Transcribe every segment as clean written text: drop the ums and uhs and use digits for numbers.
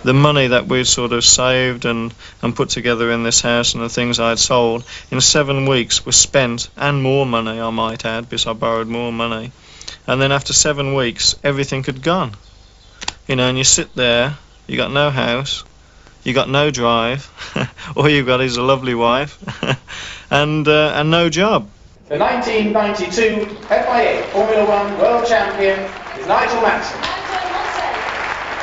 the money that we'd sort of saved and put together in this house and the things I'd sold in 7 weeks was spent, and more money I might add, because I borrowed more money. And then after 7 weeks, everything had gone. You know, and you sit there, you got no house, you got no drive, all you've got is a lovely wife, and no job. The 1992 FIA Formula One World Champion is Nigel Mansell.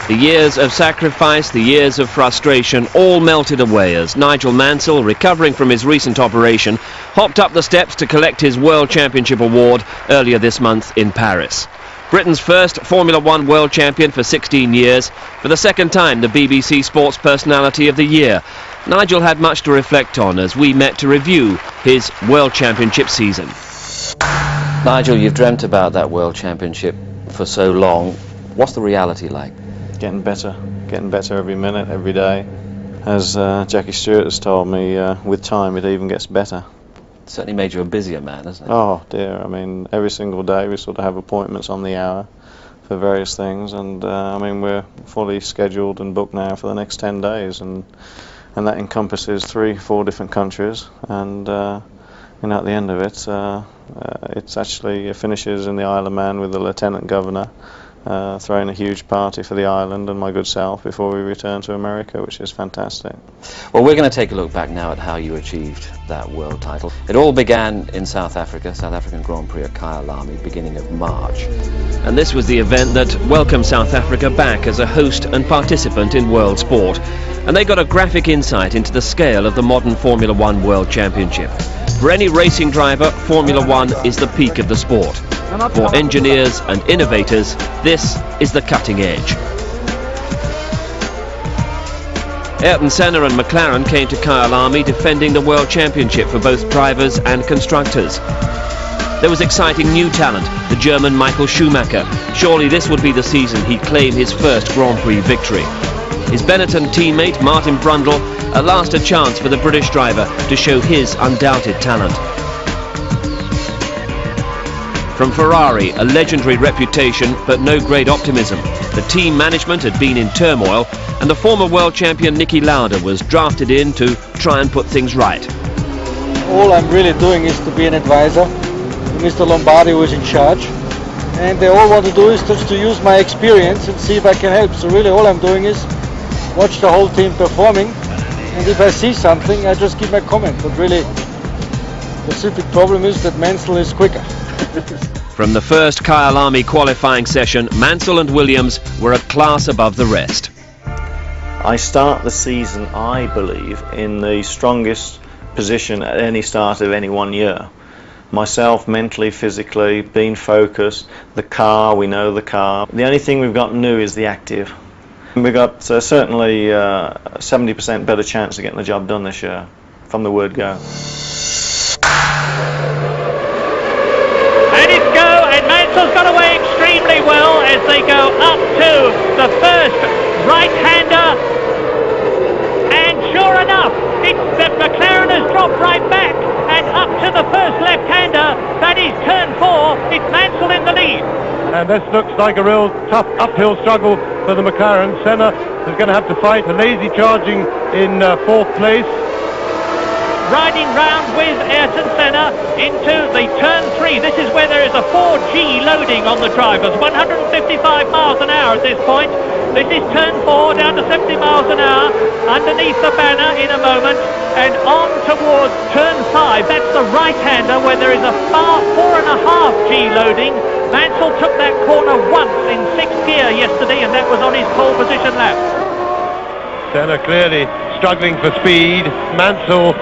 The years of sacrifice, the years of frustration, all melted away as Nigel Mansell, recovering from his recent operation, hopped up the steps to collect his World Championship award earlier this month in Paris. Britain's first Formula One World Champion for 16 years, for the second time the BBC Sports Personality of the Year. Nigel had much to reflect on as we met to review his World Championship season. Nigel, you've dreamt about that World Championship for so long. What's the reality like? Getting better every minute, every day. As Jackie Stewart has told me, with time it even gets better. It certainly made you a busier man, hasn't it? Oh dear, I mean, every single day we sort of have appointments on the hour for various things, and I mean, we're fully scheduled and booked now for the next 10 days, and that encompasses 3-4 different countries, and you know, at the end of it, it's actually finishes in the Isle of Man with the Lieutenant Governor throwing a huge party for the island and my good self before we return to America, which is fantastic. Well, we're going to take a look back now at how you achieved that world title. It all began in South Africa, South African Grand Prix at Kyalami, beginning of March. And this was the event that welcomed South Africa back as a host and participant in world sport. And they got a graphic insight into the scale of the modern Formula One World Championship. For any racing driver, Formula One is the peak of the sport. For engineers and innovators, this is the cutting edge. Ayrton Senna and McLaren came to Kyalami defending the World Championship for both drivers and constructors. There was exciting new talent, the German Michael Schumacher. Surely this would be the season he'd claim his first Grand Prix victory. His Benetton teammate Martin Brundle, at last a chance for the British driver to show his undoubted talent. From Ferrari, a legendary reputation but no great optimism. The team management had been in turmoil, and the former world champion Niki Lauda was drafted in to try and put things right. All I'm really doing is to be an advisor to Mr. Lombardi, who is in charge, and they all want to do is just to use my experience and see if I can help. So really all I'm doing is watch the whole team performing, and if I see something I just give my comment. But really the specific problem is that Mansell is quicker. From the first Kyalami qualifying session, Mansell and Williams were a class above the rest. I start the season, I believe, in the strongest position at any start of any one year. Myself, mentally, physically, being focused, the car, we know the car. The only thing we've got new is the active. We've got certainly 70% better chance of getting the job done this year, from the word go. Mansell's got away extremely well as they go up to the first right-hander, and sure enough, the McLaren has dropped right back and up to the first left-hander. That is turn 4. It's Mansell in the lead. And this looks like a real tough uphill struggle for the McLaren. Senna is going to have to fight. The lazy charging in 4th place. Riding round with Ayrton Senna into the turn 3. This is where there is a 4G loading on the drivers, 155 miles an hour at this point. This is turn 4, down to 70 miles an hour, underneath the banner in a moment, and on towards turn 5. That's the right-hander where there is a 4.5G loading. Mansell took that corner once in 6th gear yesterday, and that was on his pole position lap. Senna clearly struggling for speed. Mansell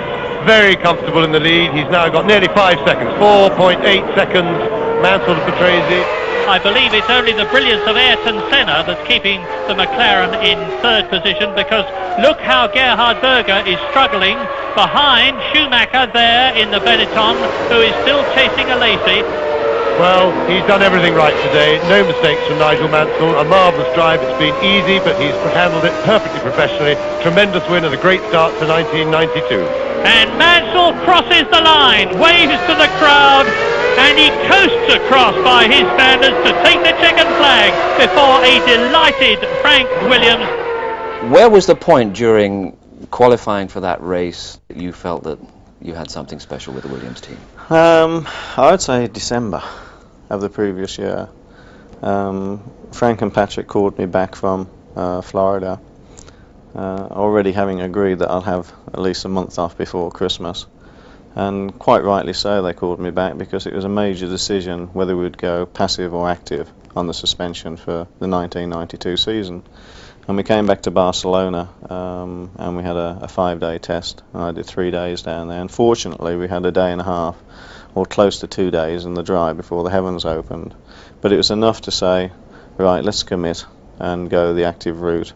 very comfortable in the lead. He's now got nearly 5 seconds, 4.8 seconds. Mansell betrays it. I believe it's only the brilliance of Ayrton Senna that's keeping the McLaren in 3rd position, because look how Gerhard Berger is struggling behind Schumacher there in the Benetton, who is still chasing a Lacey. Well, he's done everything right today. No mistakes from Nigel Mansell. A marvellous drive. It's been easy, but he's handled it perfectly professionally. Tremendous win and a great start to 1992. And Mansell crosses the line, waves to the crowd, and he coasts across by his standards to take the checkered flag before a delighted Frank Williams. Where was the point during qualifying for that race that you felt that you had something special with the Williams team? I would say December of the previous year. Frank and Patrick called me back from Florida, already having agreed that I'll have at least a month off before Christmas. And quite rightly so, they called me back because it was a major decision whether we would go passive or active on the suspension for the 1992 season. And we came back to Barcelona and we had a 5-day test, and I did 3 days down there. Unfortunately, we had a day and a half, or close to 2 days in the dry before the heavens opened. But it was enough to say, right, let's commit and go the active route.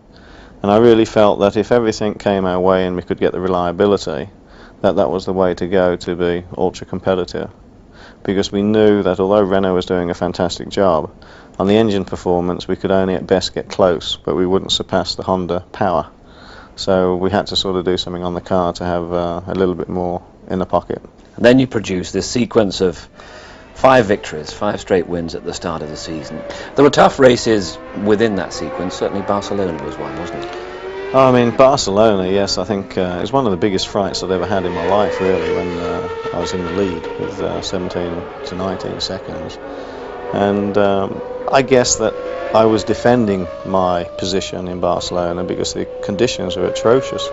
And I really felt that if everything came our way and we could get the reliability, that was the way to go to be ultra competitive. Because we knew that although Renault was doing a fantastic job, on the engine performance we could only at best get close, but we wouldn't surpass the Honda power. So we had to sort of do something on the car to have a little bit more in the pocket. And then you produced this sequence of 5 victories, 5 straight wins at the start of the season. There were tough races within that sequence. Certainly Barcelona was one, wasn't it? I mean, Barcelona, yes, I think it was one of the biggest frights I'd ever had in my life, really, when I was in the lead with 17 to 19 seconds. And I guess that I was defending my position in Barcelona because the conditions were atrocious.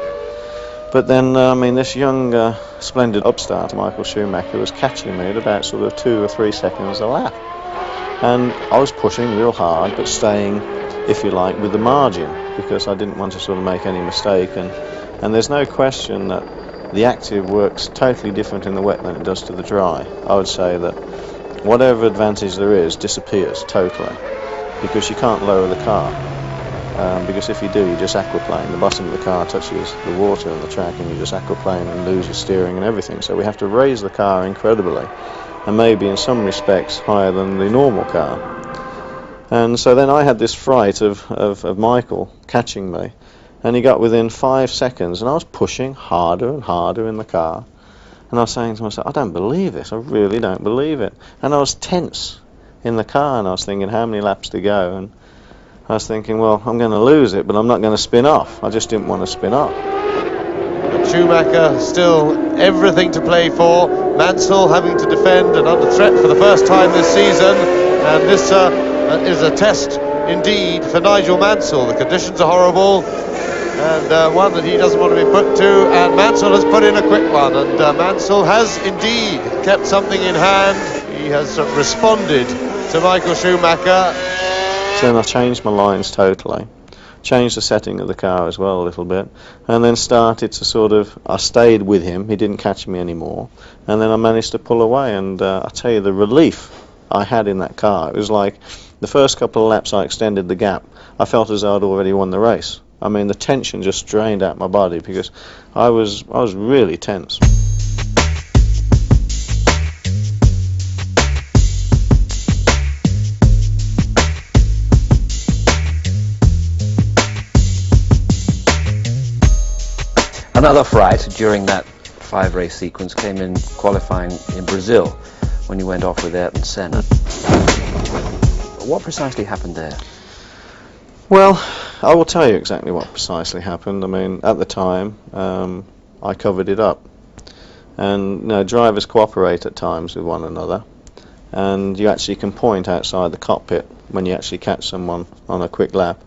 But then, I mean, this young, splendid upstart, Michael Schumacher, was catching me at about sort of 2 or 3 seconds a lap. And I was pushing real hard, but staying, if you like, with the margin, because I didn't want to sort of make any mistake. And there's no question that the active works totally different in the wet than it does to the dry. I would say that whatever advantage there is disappears totally, because you can't lower the car. Because if you do, you just aquaplane. The bottom of the car touches the water on the track and you just aquaplane and lose your steering and everything. So we have to raise the car incredibly, and maybe in some respects higher than the normal car. And so then I had this fright of Michael catching me, and he got within 5 seconds, and I was pushing harder and harder in the car. And I was saying to myself, I don't believe this, I really don't believe it. And I was tense in the car, and I was thinking, how many laps to go? And I was thinking, well, I'm going to lose it, but I'm not going to spin off. I just didn't want to spin off. Schumacher still everything to play for. Mansell having to defend and under threat for the first time this season. And this is a test indeed for Nigel Mansell. The conditions are horrible, and one that he doesn't want to be put to. And Mansell has put in a quick one, and Mansell has indeed kept something in hand. He has responded to Michael Schumacher. So then I changed my lines totally, changed the setting of the car as well a little bit, and then started to sort of, I stayed with him, he didn't catch me anymore, and then I managed to pull away. And I tell you, the relief I had in that car, it was like the first couple of laps I extended the gap, I felt as though I'd already won the race. I mean, the tension just drained out my body because I was really tense. Another fright during that 5-race sequence came in qualifying in Brazil when you went off with Ayrton Senna. What precisely happened there? Well, I will tell you exactly what precisely happened. I mean, at the time, I covered it up. And you know, drivers cooperate at times with one another, and you actually can point outside the cockpit when you actually catch someone on a quick lap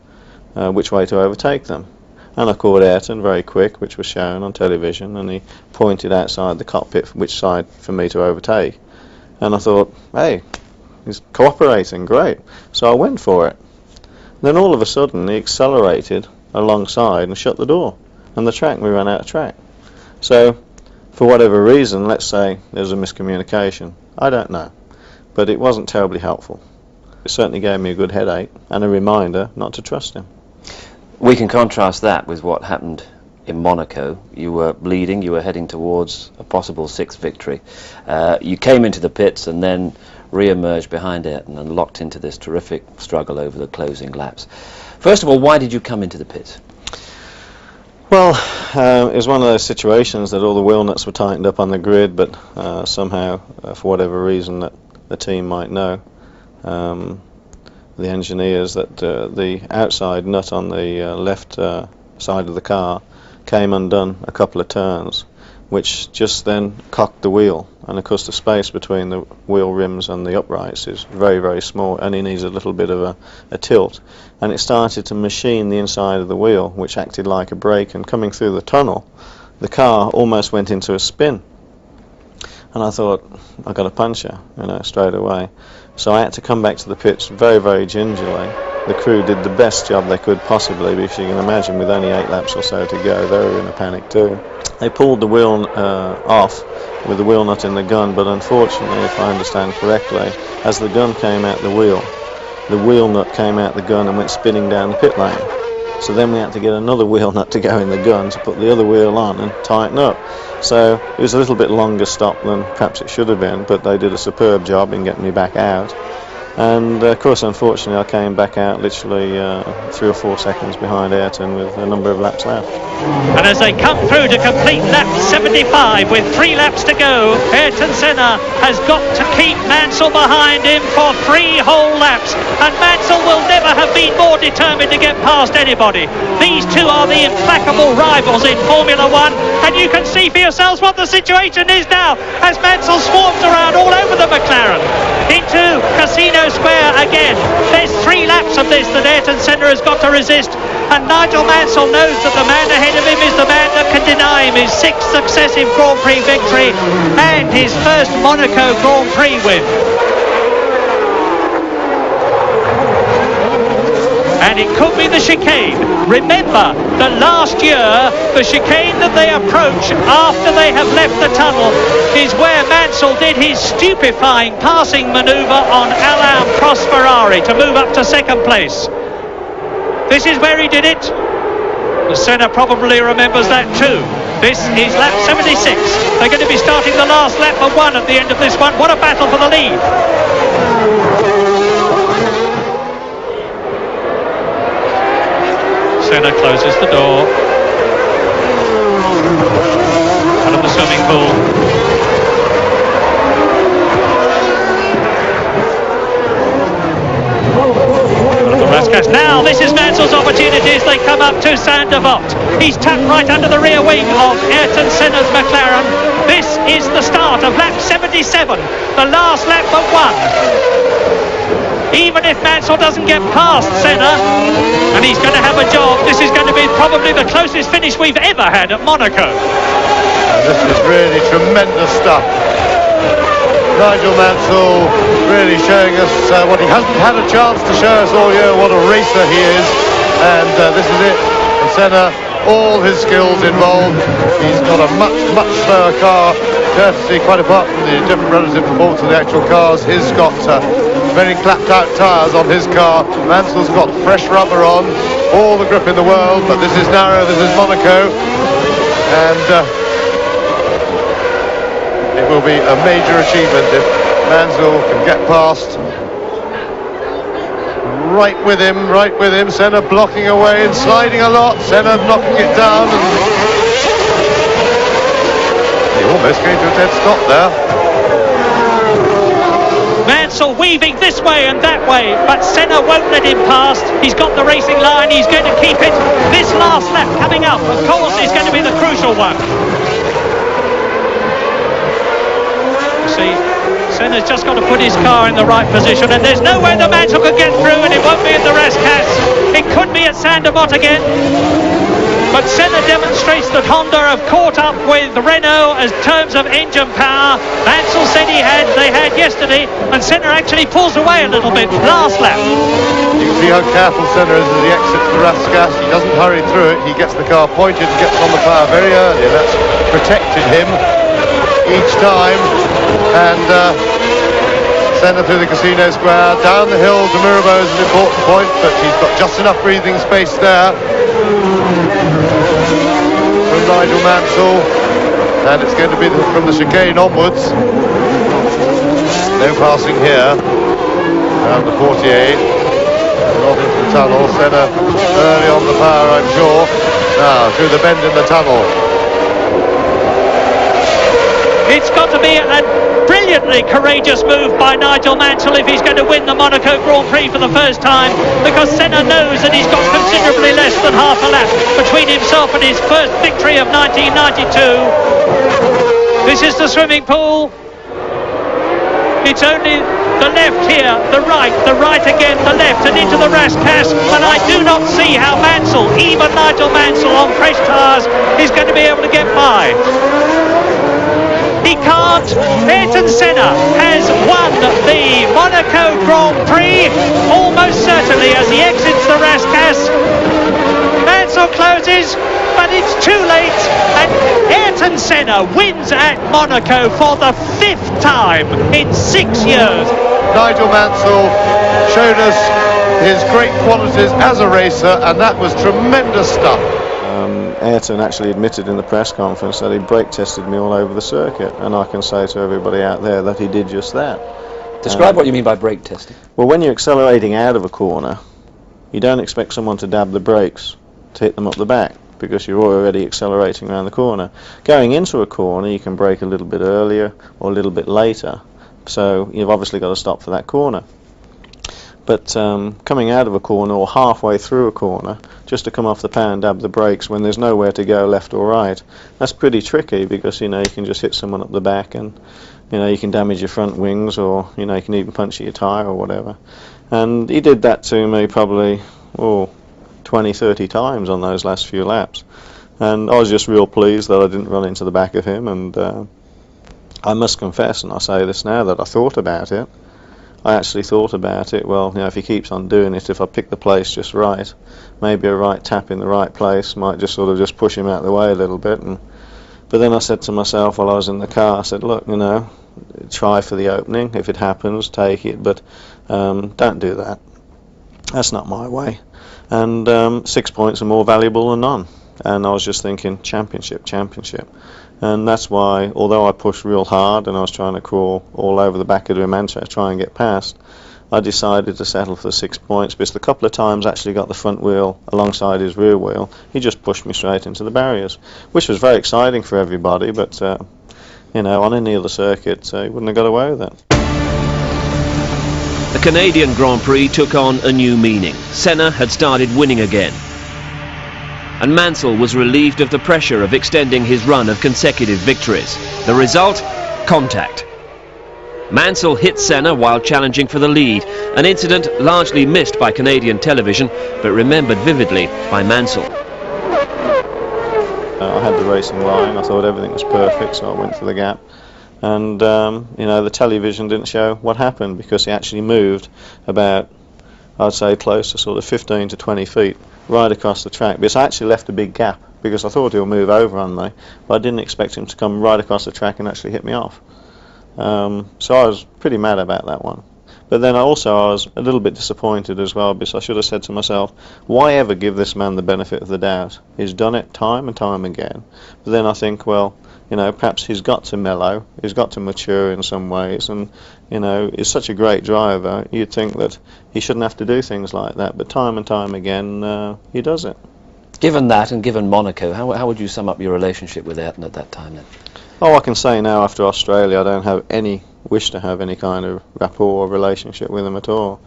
which way to overtake them. And I called Ayrton very quick, which was shown on television, and he pointed outside the cockpit which side for me to overtake. And I thought, hey, he's cooperating, great. So I went for it. Then all of a sudden he accelerated alongside and shut the door, and we ran out of track. So for whatever reason, let's say there's a miscommunication. I don't know, but it wasn't terribly helpful. It certainly gave me a good headache and a reminder not to trust him. We can contrast that with what happened in Monaco. You were bleeding, you were heading towards a possible 6th victory. You came into the pits and then re-emerged behind Ayrton and locked into this terrific struggle over the closing laps. First of all, why did you come into the pits? Well, it was one of those situations that all the wheel nuts were tightened up on the grid, but somehow, for whatever reason that the team might know, the engineers, that the outside nut on the left side of the car came undone a couple of turns, which just then cocked the wheel, and of course the space between the wheel rims and the uprights is very, very small, and it needs a little bit of a tilt, and it started to machine the inside of the wheel, which acted like a brake, and coming through the tunnel the car almost went into a spin, and I thought, I got a puncture, straight away. So I had to come back to the pits very, very gingerly. The crew did the best job they could possibly, because you can imagine with only 8 laps or so to go, they were in a panic too. They pulled the wheel off with the wheel nut in the gun, but unfortunately, if I understand correctly, as the gun came out the wheel nut came out the gun and went spinning down the pit lane. So then we had to get another wheel nut to go in the gun to put the other wheel on and tighten up. So it was a little bit longer stop than perhaps it should have been, but they did a superb job in getting me back out. And of course, unfortunately, I came back out literally 3 or 4 seconds behind Ayrton with a number of laps left. And as they come through to complete lap 75 with 3 laps to go, Ayrton Senna has got to keep Mansell behind him for 3 whole laps, and Mansell will never have been more determined to get past anybody. These two are the implacable rivals in Formula 1, and you can see for yourselves what the situation is now as Mansell swarms around all over the McLaren into Casino Square again. There's 3 laps of this that Ayrton Senna has got to resist, and Nigel Mansell knows that the man ahead of him is the man that can deny him his 6th successive Grand Prix victory and his first Monaco Grand Prix win. And it could be the chicane. Remember that last year, the chicane that they approach after they have left the tunnel is where Mansell did his stupefying passing manoeuvre on Alain Prost Ferrari to move up to 2nd place. This is where he did it. Senna probably remembers that too. This is lap 76. They're going to be starting the last lap of 1 at the end of this one. What a battle for the lead. Senna closes the door. Out of the swimming pool. Now this is Mansell's opportunity as they come up to Saint-Devote. He's tucked right under the rear wing of Ayrton Senna's McLaren. This is the start of lap 77, the last lap but 1. Even if Mansell doesn't get past Senna, and he's going to have a job, this is going to be probably the closest finish we've ever had at Monaco. This is really tremendous stuff. Nigel Mansell really showing us what he hasn't had a chance to show us all year, what a racer he is, and this is it. And Senna, all his skills involved. He's got a much, much slower car, courtesy, quite apart from the different relative performance of the actual cars. He's got very clapped out tyres on his car. Mansell's got fresh rubber on, all the grip in the world, but this is narrow, this is Monaco, and it will be a major achievement if Mansell can get past. Right with him, Senna blocking away and sliding a lot, Senna knocking it down, and he almost came to a dead stop there. Mansell weaving this way and that way, but Senna won't let him past. He's got the racing line, he's going to keep it. This last lap coming up, of course, is going to be the crucial one. See, Senna's just got to put his car in the right position, and there's no way that Mansell could get through, and it won't be at the Rascats. It could be at Saint-Devote again. But Senna demonstrates that Honda have caught up with Renault as terms of engine power. Mansell said they had yesterday, and Senna actually pulls away a little bit last lap. You can see how careful Senna is as he exits the Rascats. He doesn't hurry through it. He gets the car pointed and gets on the power very early, and that's protected him each time. And Senna through the Casino Square, down the hill to Mirabeau is an important point, but he's got just enough breathing space there from Nigel Mansell, and it's going to be from the chicane onwards. No passing here around the 48 and off into the tunnel. Senna early on the power, I'm sure. Now through the bend in the tunnel. It's got to be a brilliant brilliantly courageous move by Nigel Mansell if he's going to win the Monaco Grand Prix for the first time, because Senna knows that he's got considerably less than half a lap between himself and his first victory of 1992. This is the swimming pool. It's only the left here, the right again, the left, and into the Rascasse. And I do not see how Mansell, even Nigel Mansell on fresh tyres, is going to be able to get by. He can't. Ayrton Senna has won the Monaco Grand Prix, almost certainly, as he exits the Rascasse. Mansell closes, but it's too late, and Ayrton Senna wins at Monaco for the 5th time in 6 years. Nigel Mansell showed us his great qualities as a racer, and that was tremendous stuff. Ayrton actually admitted in the press conference that he brake tested me all over the circuit, and I can say to everybody out there that he did just that. Describe what you mean by brake testing. Well, when you're accelerating out of a corner, you don't expect someone to dab the brakes to hit them up the back, because you're already accelerating around the corner. Going into a corner, you can brake a little bit earlier or a little bit later, so you've obviously got to stop for that corner. But coming out of a corner or halfway through a corner, just to come off the pan and dab the brakes when there's nowhere to go left or right, that's pretty tricky, because you can just hit someone up the back, and you can damage your front wings, or you can even puncture your tyre or whatever. And he did that to me probably 20-30 times on those last few laps, and I was just real pleased that I didn't run into the back of him. And I must confess, and I say this now, that I thought about it. I actually thought about it. Well, if he keeps on doing it, if I pick the place just right, maybe a right tap in the right place might just sort of just push him out of the way a little bit. But then I said to myself while I was in the car, I said, look, try for the opening. If it happens, take it, but don't do that. That's not my way. And 6 points are more valuable than none. And I was just thinking, championship. And that's why, although I pushed real hard and I was trying to crawl all over the back of him and try and get past, I decided to settle for the 6 points, because the couple of times I actually got the front wheel alongside his rear wheel, he just pushed me straight into the barriers, which was very exciting for everybody, but on any other circuit, he wouldn't have got away with it. The Canadian Grand Prix took on a new meaning. Senna had started winning again, and Mansell was relieved of the pressure of extending his run of consecutive victories. The result? Contact. Mansell hit Senna while challenging for the lead, an incident largely missed by Canadian television, but remembered vividly by Mansell. I had the racing line, I thought everything was perfect, so I went for the gap. And, the television didn't show what happened, because he actually moved about, I'd say, close to sort of 15 to 20 feet right across the track. Because I actually left a big gap, because I thought he'll move over on me, but I didn't expect him to come right across the track and actually hit me off. So I was pretty mad about that one. But then I was a little bit disappointed as well, because I should have said to myself, why ever give this man the benefit of the doubt? He's done it time and time again. But then I think, well, perhaps he's got to mellow, he's got to mature in some ways, and he's such a great driver, you'd think that he shouldn't have to do things like that, but time and time again he does it. Given that, and given Monaco, how would you sum up your relationship with Ayrton at that time then? Oh, I can say now after Australia I don't have any wish to have any kind of rapport or relationship with him at all.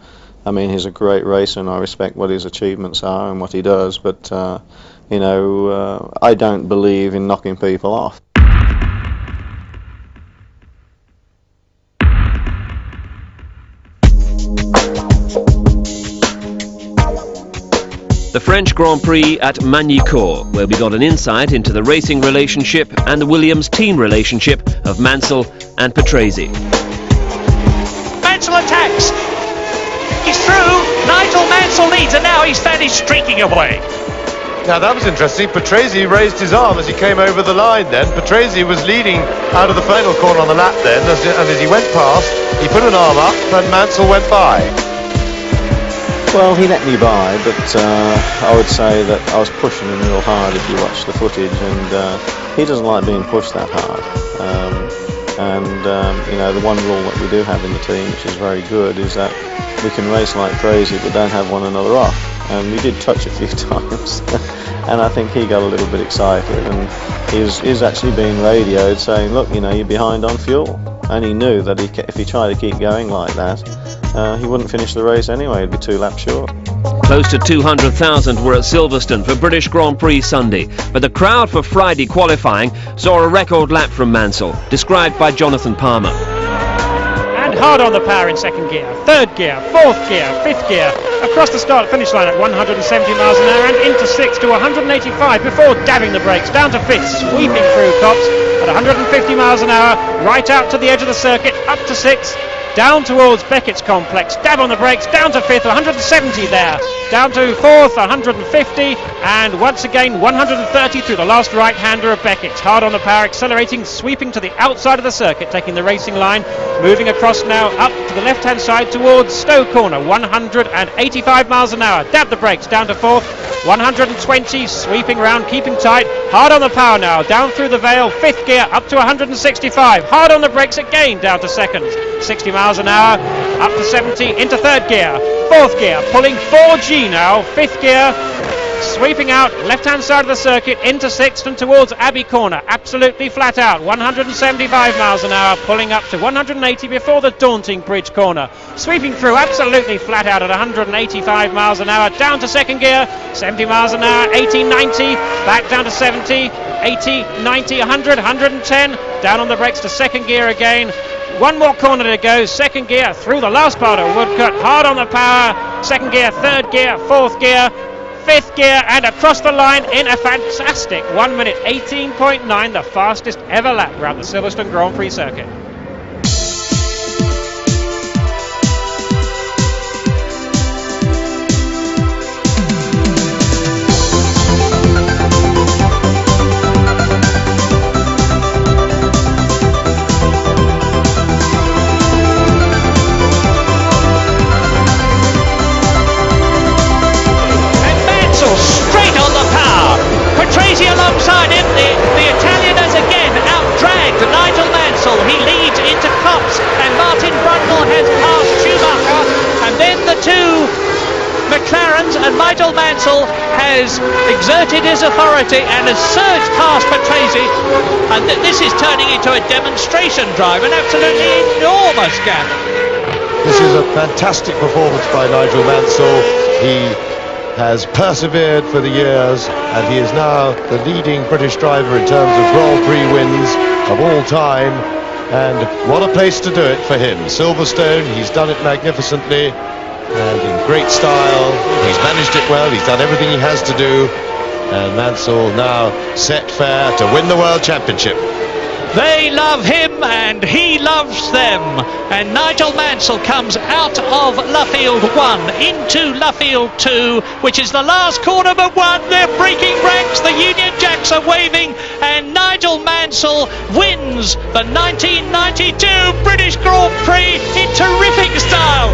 I mean, he's a great racer and I respect what his achievements are and what he does, but I don't believe in knocking people off. The French Grand Prix at Magny-Cours, where we got an insight into the racing relationship and the Williams team relationship of Mansell and Patrese. Mansell attacks. He's through. Nigel Mansell leads, and now he's fairly streaking away. Now that was interesting. Patrese raised his arm as he came over the line then. Patrese was leading out of the final corner on the lap then, and as he went past, he put an arm up and Mansell went by. Well, he let me by, but I would say that I was pushing him real hard if you watch the footage, and he doesn't like being pushed that hard. The one rule that we do have in the team, which is very good, is that we can race like crazy but don't have one another off. And we did touch a few times, and I think he got a little bit excited, and he's actually being radioed saying, look, you're behind on fuel. and he knew that if he tried to keep going like that, he wouldn't finish the race anyway. He'd be 2 laps short. Close to 200,000 were at Silverstone for British Grand Prix Sunday, but the crowd for Friday qualifying saw a record lap from Mansell, described by Jonathan Palmer. And hard on the power in second gear, third gear, fourth gear, fifth gear, across the start-finish line at 170 miles an hour and into sixth to 185 before dabbing the brakes, down to fifth, sweeping through Copse at 150 miles an hour, right out to the edge of the circuit, up to sixth, down towards Beckett's complex, dab on the brakes, down to fifth, 170 there, down to fourth, 150, and once again 130 through the last right-hander of Beckett's. Hard on the power, accelerating, sweeping to the outside of the circuit, taking the racing line, moving across now up to the left-hand side towards Stowe Corner, 185 miles an hour, dab the brakes, down to fourth, 120, sweeping round, keeping tight, hard on the power now, down through the Vale, fifth gear, up to 165, hard on the brakes again, down to second, 60 miles an hour, up to 70, into third gear, fourth gear, pulling 4G now, fifth gear, sweeping out, left-hand side of the circuit, into sixth and towards Abbey Corner, absolutely flat out, 175 miles an hour, pulling up to 180 before the daunting Bridge Corner, sweeping through, absolutely flat out at 185 miles an hour, down to second gear, 70 miles an hour, 80, 90, back down to 70, 80, 90, 100, 110, down on the brakes to second gear again. One more corner to go, second gear through the last part of Woodcut, hard on the power, second gear, third gear, fourth gear, fifth gear, and across the line in a fantastic 1 minute 18.9, the fastest ever lap around the Silverstone Grand Prix circuit. Prix alongside him, the Italian has again out-dragged Nigel Mansell. He leads into Copse and Martin Brundle has passed Schumacher, and then the two McLarens, and Nigel Mansell has exerted his authority and has surged past Patrese, and this is turning into a demonstration drive, an absolutely enormous gap. This is a fantastic performance by Nigel Mansell. He has persevered for the years, and he is now the leading British driver in terms of Grand Prix wins of all time, and what a place to do it for him. Silverstone, he's done it magnificently and in great style. He's managed it well, he's done everything he has to do, and Mansell now set fair to win the World Championship. They love him and he loves them, and Nigel Mansell comes out of Luffield 1 into Luffield 2, which is the last corner but one. They're breaking ranks, the Union Jacks are waving, and Nigel Mansell wins the 1992 British Grand Prix in terrific style.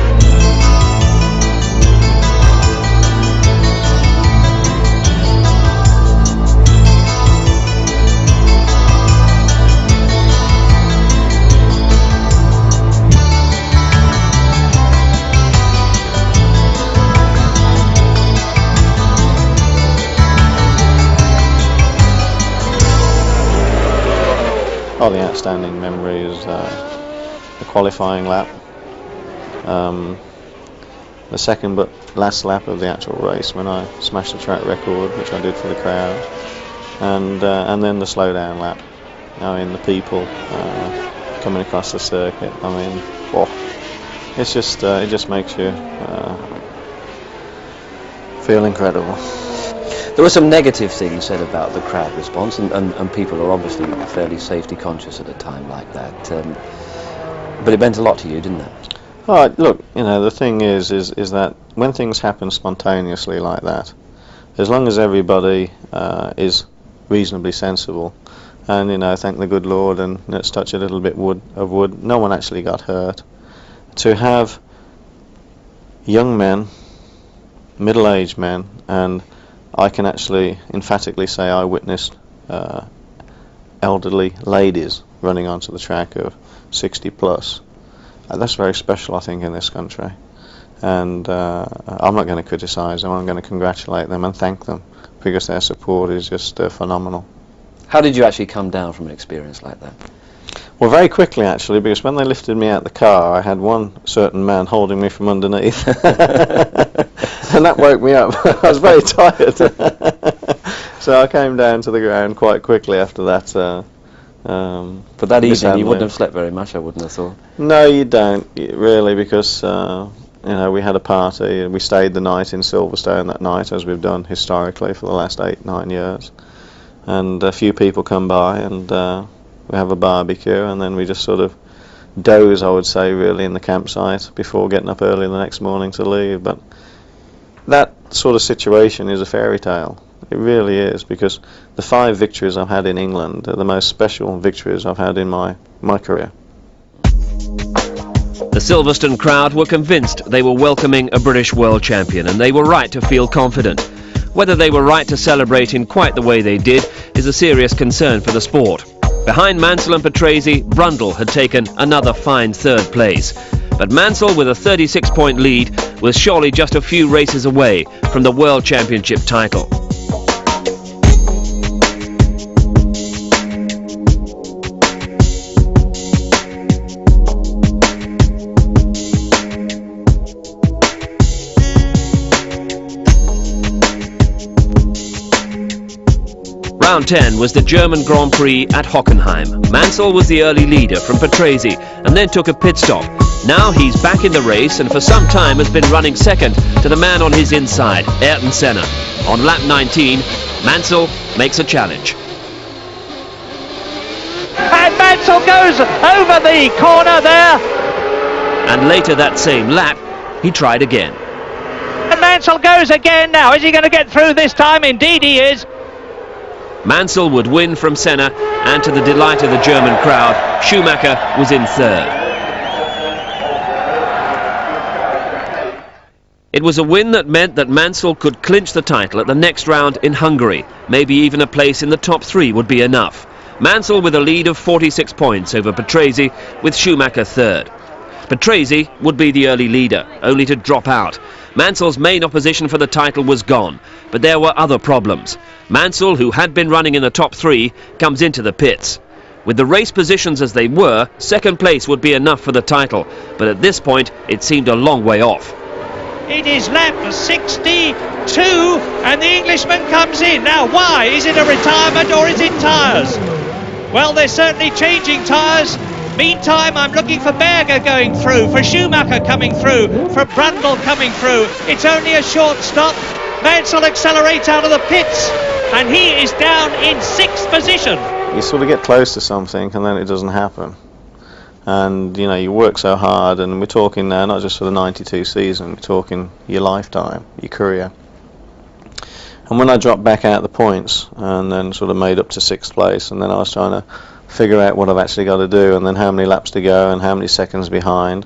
Oh, the outstanding memory is the qualifying lap, the second but last lap of the actual race when I smashed the track record, which I did for the crowd, and then the slowdown lap. I mean, the people coming across the circuit. I mean, it's just it just makes you feel incredible. There were some negative things said about the crowd response, and people are obviously fairly safety conscious at a time like that. But it meant a lot to you, didn't it? Oh, look, you know, the thing is that when things happen spontaneously like that, as long as everybody is reasonably sensible, and, you know, thank the good Lord, and let's touch a little bit of wood, no one actually got hurt. To have young men, middle-aged men, and I can actually emphatically say I witnessed elderly ladies running onto the track of 60 plus. That's very special, I think, in this country. And I'm not going to criticise them, I'm going to congratulate them and thank them, because their support is just phenomenal. How did you actually come down from an experience like that? Well, very quickly actually, because when they lifted me out the car, I had one certain man holding me from underneath, and that woke me up. I was very tired, so I came down to the ground quite quickly after that. But that evening you wouldn't have slept very much, I wouldn't have thought. No, you don't really, because you know, we had a party and we stayed the night in Silverstone that night, as we've done historically for the last 8-9 years, and a few people come by and we have a barbecue, and then we just sort of doze, I would say, really, in the campsite before getting up early the next morning to leave. But that sort of situation is a fairy tale. It really is, because the 5 victories I've had in England are the most special victories I've had in my career. The Silverstone crowd were convinced they were welcoming a British world champion, and they were right to feel confident. Whether they were right to celebrate in quite the way they did is a serious concern for the sport. Behind Mansell and Patrese, Brundle had taken another fine 3rd place. But Mansell, with a 36-point lead, was surely just a few races away from the World Championship title. Round 10 was the German Grand Prix at Hockenheim. Mansell was the early leader from Patrese and then took a pit stop. Now he's back in the race and for some time has been running second to the man on his inside, Ayrton Senna. On lap 19, Mansell makes a challenge. And Mansell goes over the corner there. And later that same lap, he tried again. And Mansell goes again now. Is he going to get through this time? Indeed he is. Mansell would win from Senna, and to the delight of the German crowd, Schumacher was in 3rd. It was a win that meant that Mansell could clinch the title at the next round in Hungary. Maybe even a place in the top 3 would be enough. Mansell with a lead of 46 points over Patrese, with Schumacher 3rd. Patrese would be the early leader, only to drop out. Mansell's main opposition for the title was gone, but there were other problems. Mansell, who had been running in the top 3, comes into the pits. With the race positions as they were, 2nd place would be enough for the title, but at this point it seemed a long way off. It is lap 62 and the Englishman comes in. Now why? Is it a retirement or is it tyres? Well, they're certainly changing tyres. Meantime, I'm looking for Berger going through, for Schumacher coming through, for Brundle coming through. It's only a short stop. Mansell accelerates out of the pits and he is down in 6th position. You sort of get close to something and then it doesn't happen. And you know, you work so hard, and we're talking now not just for the 92 season, we're talking your lifetime, your career. And when I dropped back out the points and then sort of made up to 6th place, and then I was trying to figure out what I've actually got to do, and then how many laps to go and how many seconds behind,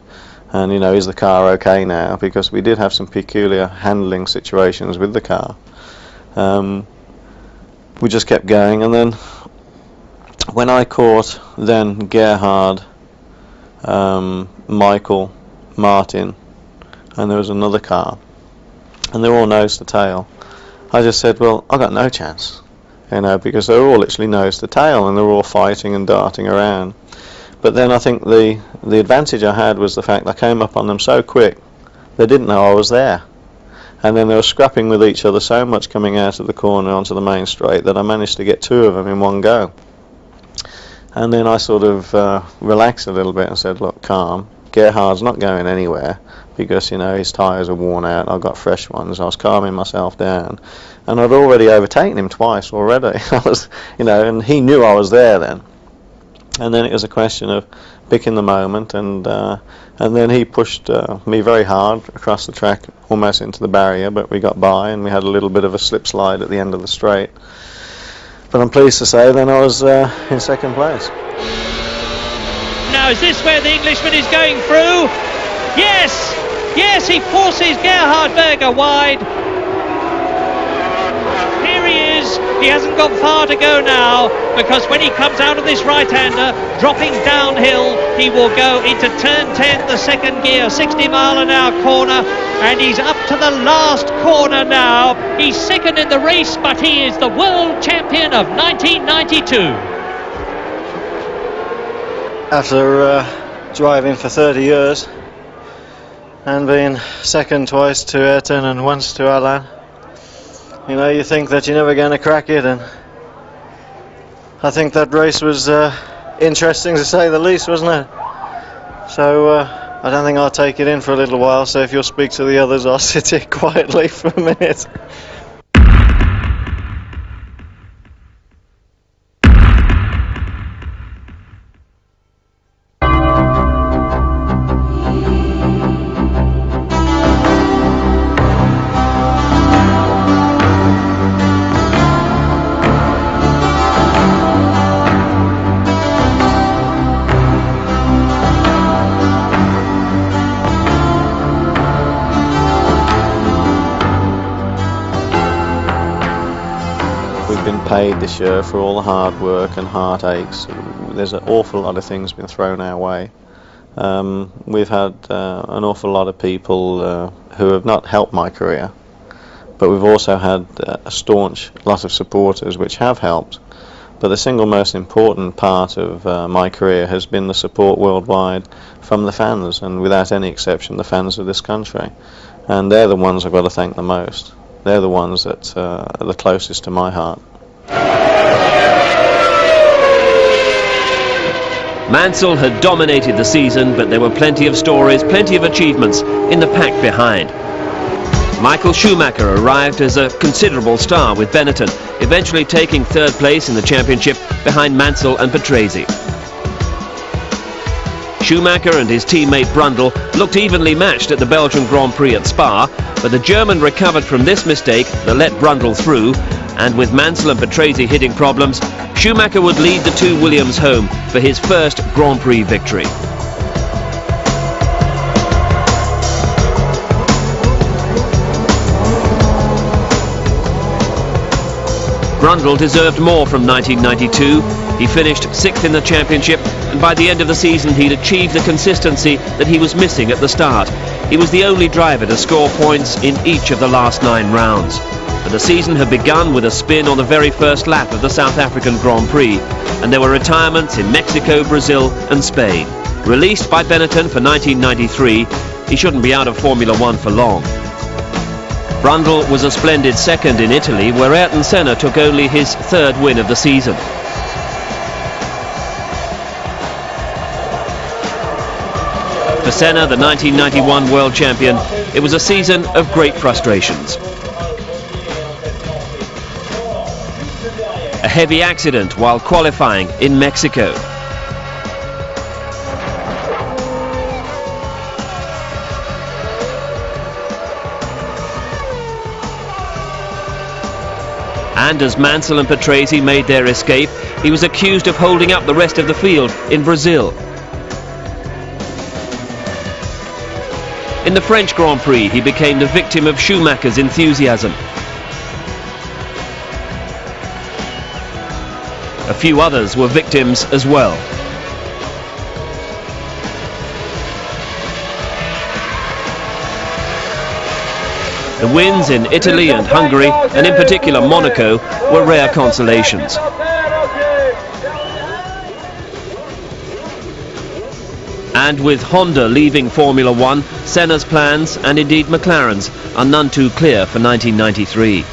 and you know, is the car okay now, because we did have some peculiar handling situations with the car. We just kept going, and then when I caught then Gerhard, Michael, Martin, and there was another car, and they were all nose to tail, I just said, well, I got no chance, you know, because they were all literally nose to tail and they were all fighting and darting around. But then I think the advantage I had was the fact I came up on them so quick they didn't know I was there, and then they were scrapping with each other so much coming out of the corner onto the main straight that I managed to get 2 of them in one go. And then I sort of relaxed a little bit and said, look, calm, Gerhard's not going anywhere, because you know, his tyres are worn out, I've got fresh ones. I was calming myself down, and I'd already overtaken him twice already. I was, you know, and he knew I was there then. And then it was a question of picking the moment, and then he pushed me very hard across the track, almost into the barrier, but we got by and we had a little bit of a slip slide at the end of the straight. But I'm pleased to say then I was in 2nd place. Now is this where the Englishman is going through? Yes! Yes, he forces Gerhard Berger wide. Here he is. He hasn't got far to go now, because when he comes out of this right-hander, dropping downhill, he will go into turn 10, the 2nd gear, 60-mile-an-hour corner, and he's up to the last corner now. He's 2nd in the race, but he is the world champion of 1992. after driving for 30 years and being second twice to Ayrton and once to Alain, you know, you think that you're never going to crack it, and I think that race was interesting to say the least, wasn't it? So I don't think I'll take it in for a little while, so if you'll speak to the others, I'll sit here quietly for a minute. Paid this year for all the hard work and heartaches. There's an awful lot of things been thrown our way. We've had an awful lot of people who have not helped my career, but we've also had a staunch lot of supporters which have helped. But the single most important part of my career has been the support worldwide from the fans, and without any exception the fans of this country, and they're the ones I've got to thank the most. They're the ones that are the closest to my heart. Mansell had dominated the season, but there were plenty of stories, plenty of achievements in the pack behind. Michael Schumacher arrived as a considerable star with Benetton, eventually taking third place in the championship behind Mansell and Patrese. Schumacher and his teammate Brundle looked evenly matched at the Belgian Grand Prix at Spa, but the German recovered from this mistake that let Brundle through, and with Mansell and Patrese hitting problems, Schumacher would lead the two Williams home for his first Grand Prix victory. Brundle deserved more from 1992. He finished 6th in the championship, and by the end of the season he'd achieved the consistency that he was missing at the start. He was the only driver to score points in each of the last 9 rounds. But the season had begun with a spin on the very first lap of the South African Grand Prix, and there were retirements in Mexico, Brazil and Spain. Released by Benetton for 1993, he shouldn't be out of Formula One for long. Brundle was a splendid second in Italy, where Ayrton Senna took only his 3rd win of the season. For Senna, the 1991 world champion, it was a season of great frustrations. A heavy accident while qualifying in Mexico. And as Mansell and Patrese made their escape, he was accused of holding up the rest of the field in Brazil. In the French Grand Prix, he became the victim of Schumacher's enthusiasm. A few others were victims as well. The wins in Italy and Hungary, and in particular Monaco, were rare consolations. And with Honda leaving Formula One, Senna's plans, and indeed McLaren's, are none too clear for 1993.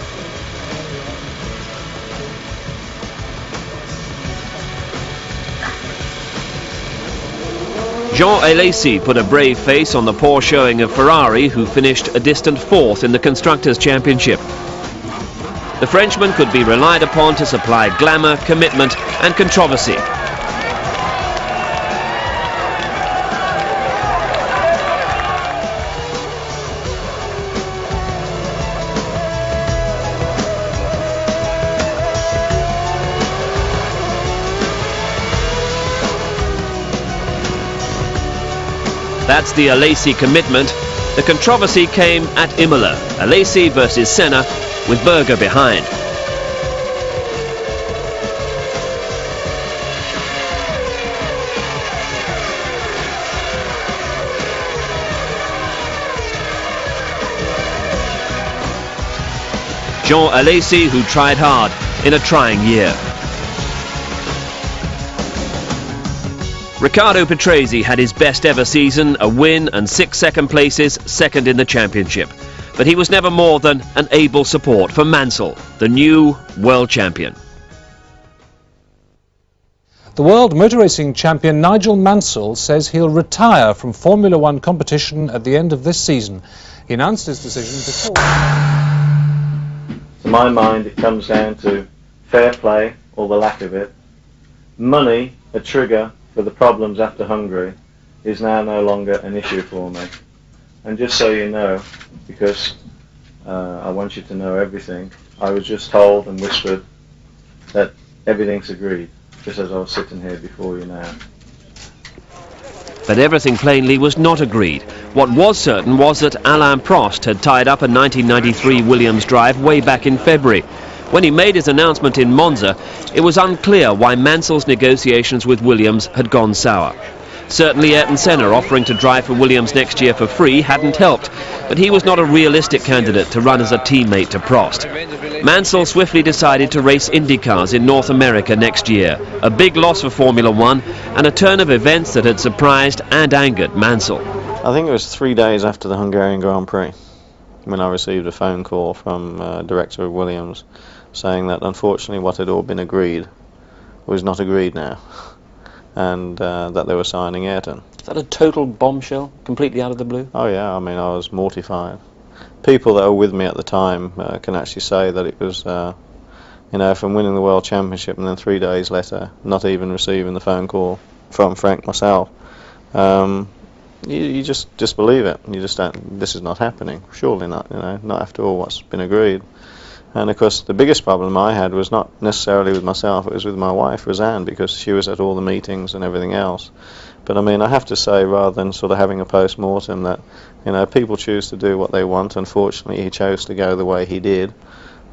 Jean Alesi put a brave face on the poor showing of Ferrari, who finished a distant 4th in the Constructors' Championship. The Frenchman could be relied upon to supply glamour, commitment and controversy. That's the Alesi commitment. The controversy came at Imola. Alesi versus Senna, with Berger behind. Jean Alesi, who tried hard in a trying year. Riccardo Patrese had his best ever season, a win and 6 second places, second in the championship. But he was never more than an able support for Mansell, the new world champion. The world motor racing champion Nigel Mansell says he'll retire from Formula One competition at the end of this season. He announced his decision before. To my mind, it comes down to fair play, or the lack of it. Money, a trigger for the problems after Hungary, is now no longer an issue for me. And just so you know, because I want you to know everything, I was just told and whispered that everything's agreed, just as I was sitting here before you now. But everything plainly was not agreed. What was certain was that Alain Prost had tied up a 1993 Williams drive way back in February. When he made his announcement in Monza, it was unclear why Mansell's negotiations with Williams had gone sour. Certainly Ayrton Senna offering to drive for Williams next year for free hadn't helped, but he was not a realistic candidate to run as a teammate to Prost. Mansell swiftly decided to race IndyCars in North America next year, a big loss for Formula One and a turn of events that had surprised and angered Mansell. I think it was 3 days after the Hungarian Grand Prix when I received a phone call from director of Williams saying that unfortunately what had all been agreed was not agreed now, and that they were signing Ayrton. Is that a total bombshell, completely out of the blue? Oh yeah, I mean, I was mortified. People that were with me at the time can actually say that it was, you know, from winning the World Championship and then 3 days later not even receiving the phone call from Frank myself. You just disbelieve it. You just don't, this is not happening. Surely not, you know, not after all what's been agreed. And of course the biggest problem I had was not necessarily with myself, it was with my wife Roseanne, because she was at all the meetings and everything else. But I mean, I have to say, rather than sort of having a post-mortem, that, you know, people choose to do what they want. Unfortunately he chose to go the way he did.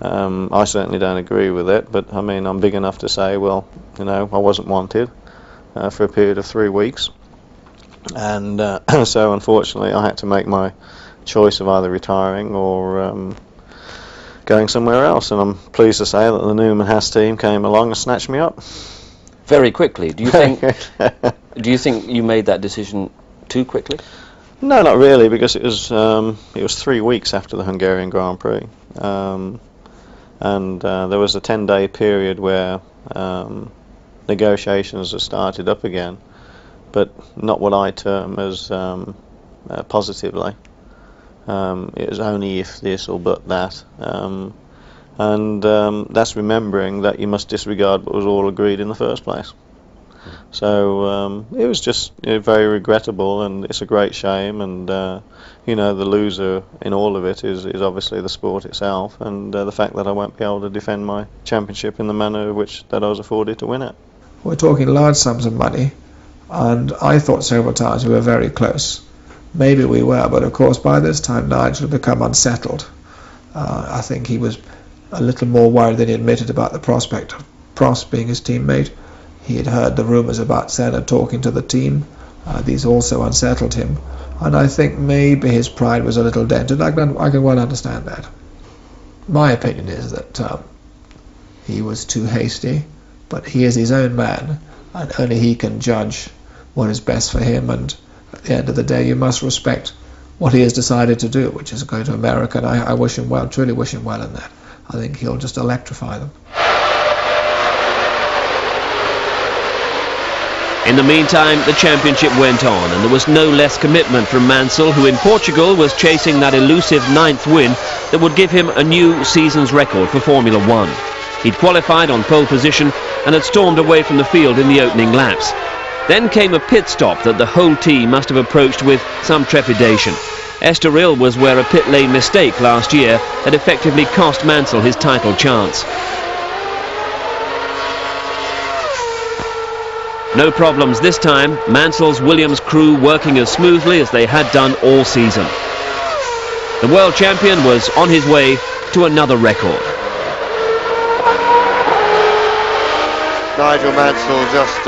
I certainly don't agree with it, but I mean, I'm big enough to say, well, you know, I wasn't wanted for a period of 3 weeks, and so unfortunately I had to make my choice of either retiring or going somewhere else, and I'm pleased to say that the Newman Haas team came along and snatched me up very quickly. Do you think you made that decision too quickly? No, not really, because it was 3 weeks after the Hungarian Grand Prix, and there was a 10-day period where negotiations had started up again, but not what I term as positively. It was only if this or but that, and that's remembering that you must disregard what was all agreed in the first place. So it was just, you know, very regrettable, and it's a great shame, and you know, the loser in all of it is obviously the sport itself, and the fact that I won't be able to defend my championship in the manner which that I was afforded to win it. We're talking large sums of money, and I thought several times we were very close. Maybe we were, but of course by this time Nigel had become unsettled. I think he was a little more worried than he admitted about the prospect of Prost being his teammate. He had heard the rumours about Senna talking to the team. These also unsettled him, and I think maybe his pride was a little dented. I can well understand that. My opinion is that he was too hasty, but he is his own man, and only he can judge what is best for him, and at the end of the day you must respect what he has decided to do, which is go to America, and I wish him well, truly wish him well in that. I think he'll just electrify them. In the meantime, the championship went on, and there was no less commitment from Mansell, who in Portugal was chasing that elusive 9th win that would give him a new season's record for Formula One. He'd qualified on pole position and had stormed away from the field in the opening laps. Then came a pit stop that the whole team must have approached with some trepidation. Estoril was where a pit lane mistake last year had effectively cost Mansell his title chance. No problems this time, Mansell's Williams crew working as smoothly as they had done all season. The world champion was on his way to another record. Nigel Mansell just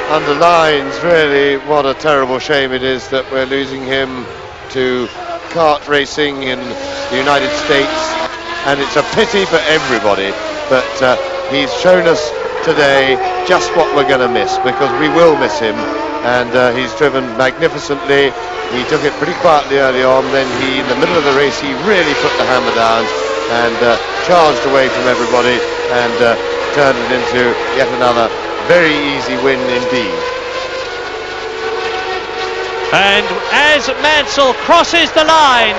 underlines really what a terrible shame it is that we're losing him to kart racing in the United States, and it's a pity for everybody, but he's shown us today just what we're going to miss, because we will miss him. And he's driven magnificently. He took it pretty quietly early on, then in the middle of the race, he really put the hammer down and charged away from everybody and turned it into yet another very easy win indeed. And as Mansell crosses the line,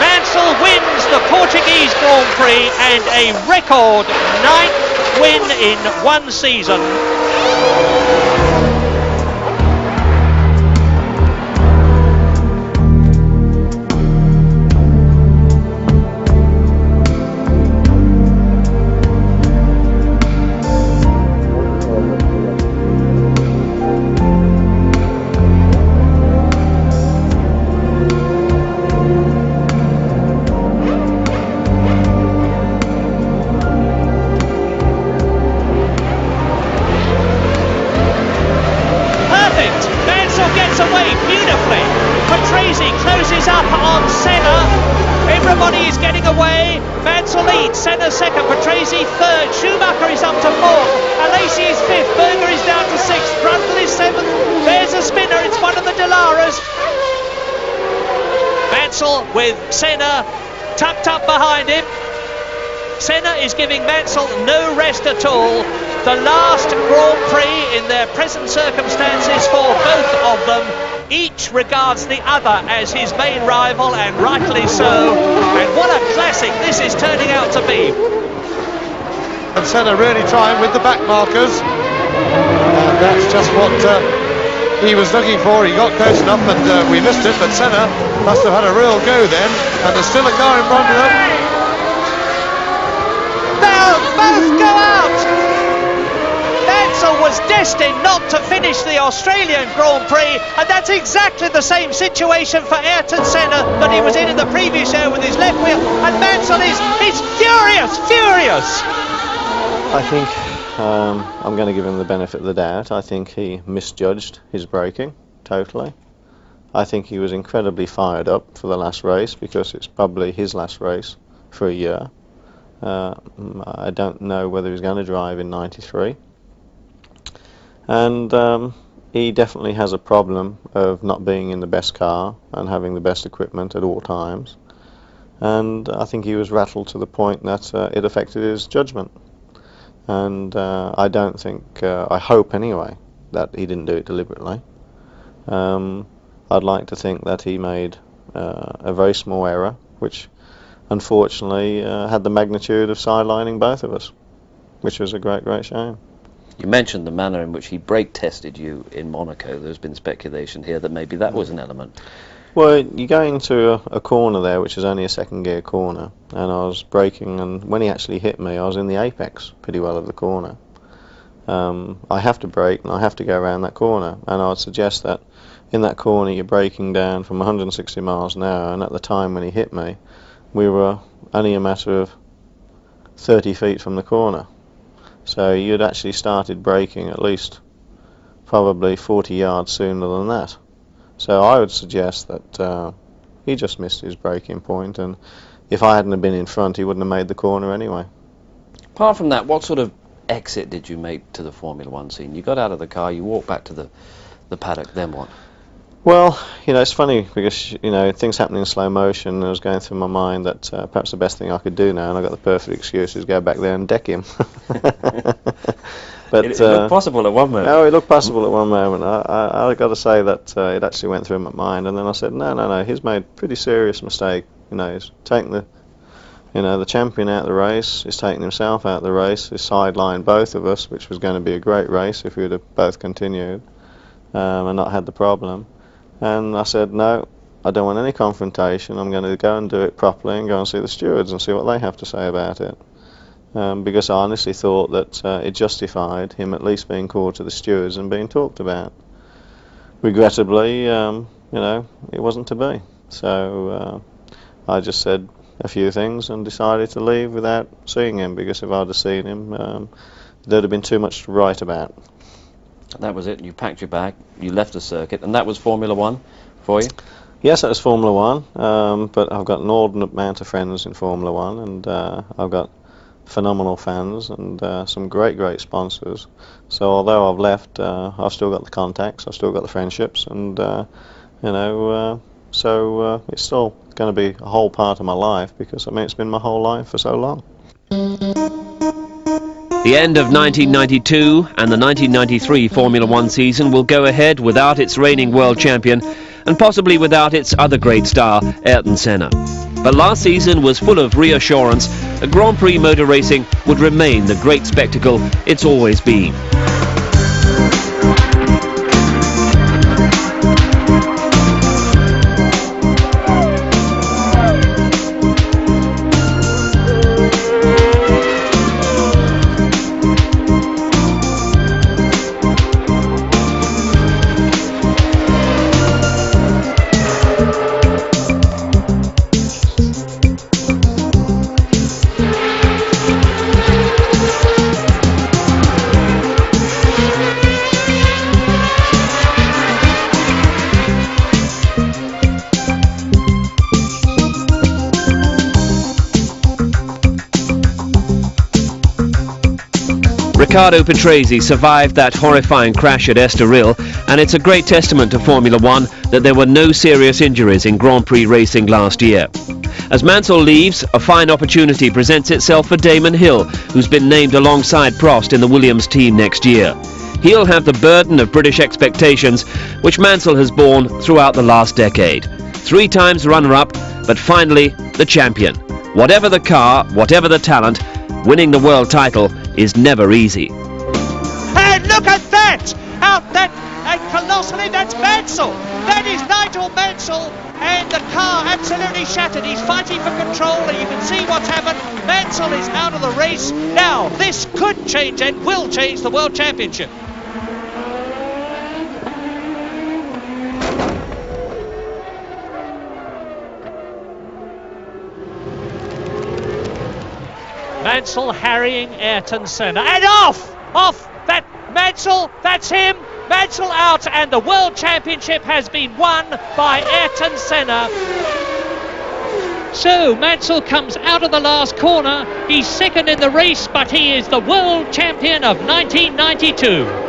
Mansell wins the Portuguese Grand Prix and a record 9th win in one season. Closes up on Senna. Everybody is getting away. Mansell leads. Senna second. Patrese third. Schumacher is up to fourth. Alesi is fifth. Berger is down to sixth. Brundle is seventh. There's a spinner. It's one of the Delaras. Mansell with Senna tucked up behind him. Senna is giving Mansell no rest at all. The last Grand Prix in their present circumstances for both of them. Each regards the other as his main rival, and rightly so. And what a classic this is turning out to be. And Senna really trying with the back markers. And that's just what he was looking for. He got close enough and we missed it, but Senna must have had a real go then. And there's still a car in front of them. They'll both go out! Mansell was destined not to finish the Australian Grand Prix, and that's exactly the same situation for Ayrton Senna that he was in the previous year with his left wheel, and Mansell is furious! I think I'm going to give him the benefit of the doubt. I think he misjudged his braking totally. I think he was incredibly fired up for the last race, because it's probably his last race for a year. I don't know whether he's going to drive in 93. And he definitely has a problem of not being in the best car and having the best equipment at all times. And I think he was rattled to the point that it affected his judgment. And I don't think, I hope anyway, that he didn't do it deliberately. I'd like to think that he made a very small error, which unfortunately had the magnitude of sidelining both of us, which was a great shame. You mentioned the manner in which he brake tested you in Monaco. There's been speculation here that maybe that was an element. Well, you go into a corner there, which is only a second gear corner, and I was braking, and when he actually hit me, I was in the apex pretty well of the corner. I have to brake, and I have to go around that corner, and I would suggest that in that corner you're braking down from 160 miles an hour, and at the time when he hit me, we were only a matter of 30 feet from the corner. So you'd actually started braking at least probably 40 yards sooner than that. So I would suggest that he just missed his braking point, and if I hadn't have been in front, he wouldn't have made the corner anyway. Apart from that, what sort of exit did you make to the Formula One scene? You got out of the car, you walked back to the paddock, then what? Well, it's funny because, things happen in slow motion, and I was going through my mind that perhaps the best thing I could do now, and I got the perfect excuse, is go back there and deck him. But it looked possible at one moment. Oh, it looked possible at one moment. I got to say that it actually went through my mind, and then I said, no, he's made a pretty serious mistake. He's taken the champion out of the race, he's taken himself out of the race, he's sidelined both of us, which was going to be a great race if we would have both continued and not had the problem. And I said, no, I don't want any confrontation. I'm going to go and do it properly and go and see the stewards and see what they have to say about it. Because I honestly thought that it justified him at least being called to the stewards and being talked about. Regrettably, it wasn't to be. So I just said a few things and decided to leave without seeing him, because if I'd have seen him, there'd have been too much to write about. That was it. You packed your bag, you left the circuit, and that was Formula One for you? Yes, that was Formula One, but I've got an inordinate amount of friends in Formula One, and I've got phenomenal fans and some great sponsors. So although I've left, I've still got the contacts, I've still got the friendships, and so it's still going to be a whole part of my life, because I mean it's been my whole life for so long. The end of 1992 and the 1993 Formula One season will go ahead without its reigning world champion and possibly without its other great star, Ayrton Senna. But last season was full of reassurance that Grand Prix motor racing would remain the great spectacle it's always been. Riccardo Patrese survived that horrifying crash at Estoril, and it's a great testament to Formula One that there were no serious injuries in Grand Prix racing last year. As Mansell leaves, a fine opportunity presents itself for Damon Hill, who's been named alongside Prost in the Williams team next year. He'll have the burden of British expectations, which Mansell has borne throughout the last decade. 3 times runner-up, but finally the champion. Whatever the car, whatever the talent, winning the world title is never easy. And look at that! Out that, and colossally, that's Mansell! That is Nigel Mansell, and the car absolutely shattered. He's fighting for control, and you can see what's happened. Mansell is out of the race. Now, this could change and will change the World Championship. Mansell harrying Ayrton Senna, and off that Mansell, that's him, Mansell out, and the World Championship has been won by Ayrton Senna. So Mansell comes out of the last corner, he's second in the race, but he is the World Champion of 1992.